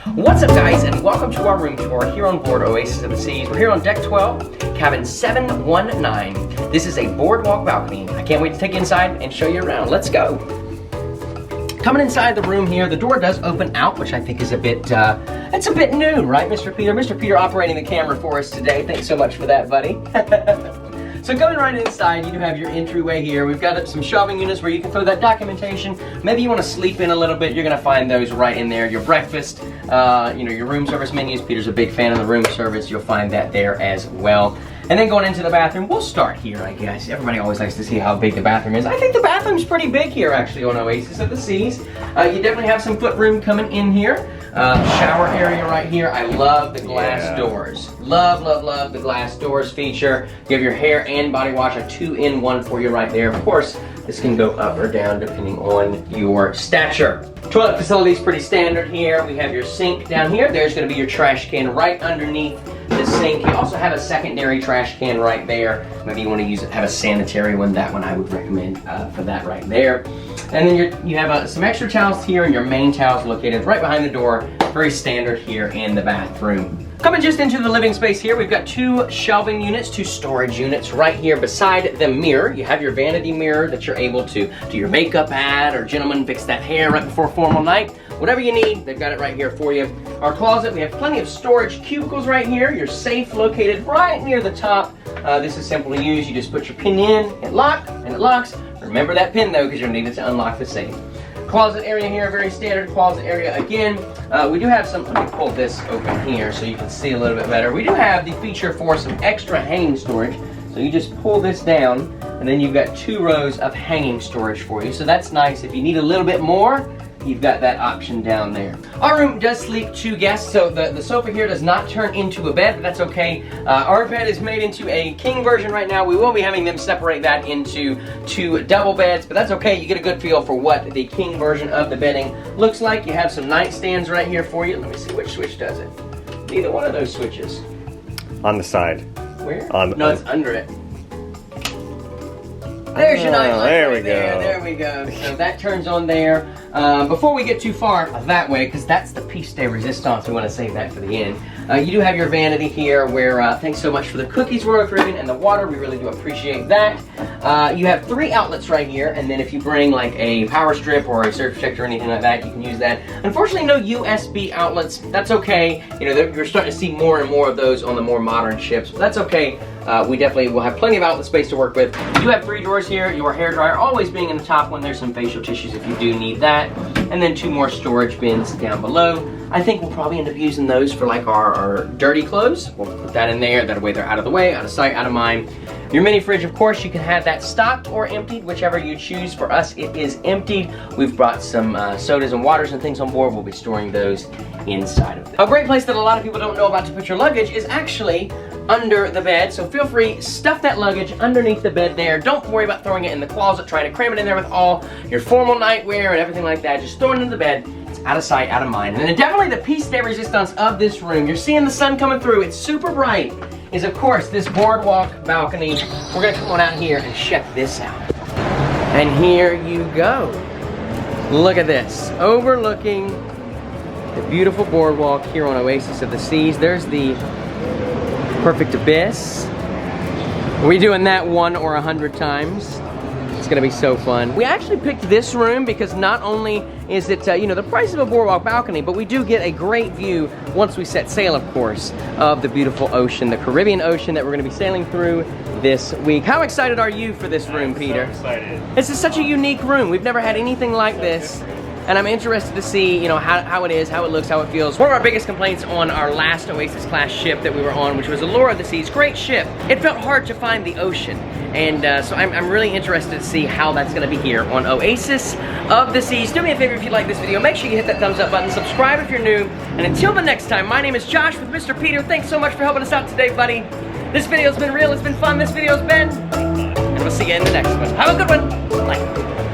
What's up, guys, and welcome to our room tour here on board Oasis of the Seas. We're here on deck 12, cabin 719. This is a boardwalk balcony. I can't wait to take you inside and show you around. Let's go. Coming inside the room here, the door does open out, which I think is a bit, it's a bit new, right, Mr. Peter? Mr. Peter operating the camera for us today. Thanks so much for that, buddy. So going right inside, you do have your entryway here. We've got some shelving units where you can throw that documentation. Maybe you want to sleep in a little bit. You're going to find those right in there. Your breakfast, your room service menus. Peter's a big fan of the room service. You'll find that there as well. And then going into the bathroom, we'll start here, I guess. Everybody always likes to see how big the bathroom is. I think the bathroom's pretty big here, actually, on Oasis of the Seas. You definitely have some foot room coming in here. Shower area right here. I love the glass doors. Love, love, love the glass doors feature. You have your hair and body wash, a 2-in-1 for you right there. Of course, this can go up or down depending on your stature. Toilet facility is pretty standard here. We have your sink down here. There's going to be your trash can right underneath the sink. You also have a secondary trash can right there. Maybe you want to have a sanitary one. That one I would recommend for that right there. And then you have some extra towels here, and your main towels located right behind the door. Very standard here in the bathroom. Coming just into the living space here, we've got two shelving units, two storage units right here beside the mirror. You have your vanity mirror that you're able to do your makeup at, or gentlemen fix that hair right before a formal night. Whatever you need, they've got it right here for you. Our closet, we have plenty of storage cubicles right here. Your safe located right near the top. This is simple to use. You just put your pin in, hit lock, and it locks. Remember that pin though, because you'll need it to unlock the safe. Closet area here, very standard closet area again. We do have some, let me pull this open here so you can see a little bit better. We do have the feature for some extra hanging storage. So you just pull this down, and then you've got 2 rows of hanging storage for you. So that's nice. If you need a little bit more, you've got that option down there. Our room does sleep 2 guests, so the sofa here does not turn into a bed, but that's okay. Our bed is made into a king version right now. We will be having them separate that into 2 double beds, but that's okay. You get a good feel for what the king version of the bedding looks like. You have some nightstands right here for you. Let me see which switch does it. Neither one of those switches. On the side. Where? No, it's under it. There's your nightlight. There we go. There we go. So that turns on there. Before we get too far that way, because that's the piece de resistance, we want to save that for the end. You do have your vanity here where, thanks so much for the cookies, Royal Caribbean, and the water. We really do appreciate that. You have 3 outlets right here, and then if you bring like a power strip or a surge protector or anything like that, you can use that. Unfortunately, no USB outlets. That's okay. You know, you're starting to see more and more of those on the more modern ships, but that's okay. We definitely will have plenty of outlet space to work with. You have 3 drawers here, your hair dryer always being in the top one. There's some facial tissues if you do need that. And then 2 more storage bins down below. I think we'll probably end up using those for like our dirty clothes. We'll put that in there. That way they're out of the way, out of sight, out of mind. Your mini fridge, of course, you can have that stocked or emptied, whichever you choose. For us, it is emptied. We've brought some sodas and waters and things on board. We'll be storing those inside of them. A great place that a lot of people don't know about to put your luggage is actually under the bed, so feel free, stuff that luggage underneath the bed there. Don't worry about throwing it in the closet, trying to cram it in there with all your formal nightwear and everything like that. Just throw it into the bed. It's out of sight, out of mind. And then definitely the piece de resistance of this room, you're seeing the sun coming through, it's super bright, is of course this boardwalk balcony. We're gonna come on out here and check this out. And here you go. Look at this, overlooking the beautiful boardwalk here on Oasis of the Seas. There's the perfect abyss. Are we doing that 1 or 100 times? It's gonna be so fun. We actually picked this room because not only is it, the price of a boardwalk balcony, but we do get a great view once we set sail, of course, of the beautiful ocean, the Caribbean Ocean that we're gonna be sailing through this week. How excited are you for this room, Peter? So excited. This is such a unique room. We've never had anything like this. And I'm interested to see, how it is, how it looks, how it feels. One of our biggest complaints on our last Oasis class ship that we were on, which was Allure of the Seas, great ship. It felt hard to find the ocean. And so I'm really interested to see how that's gonna be here on Oasis of the Seas. Do me a favor if you like this video, make sure you hit that thumbs up button, subscribe if you're new. And until the next time, my name is Josh with Mr. Peter. Thanks so much for helping us out today, buddy. This video's been real, it's been fun, this video's been, and we'll see you in the next one. Have a good one, bye.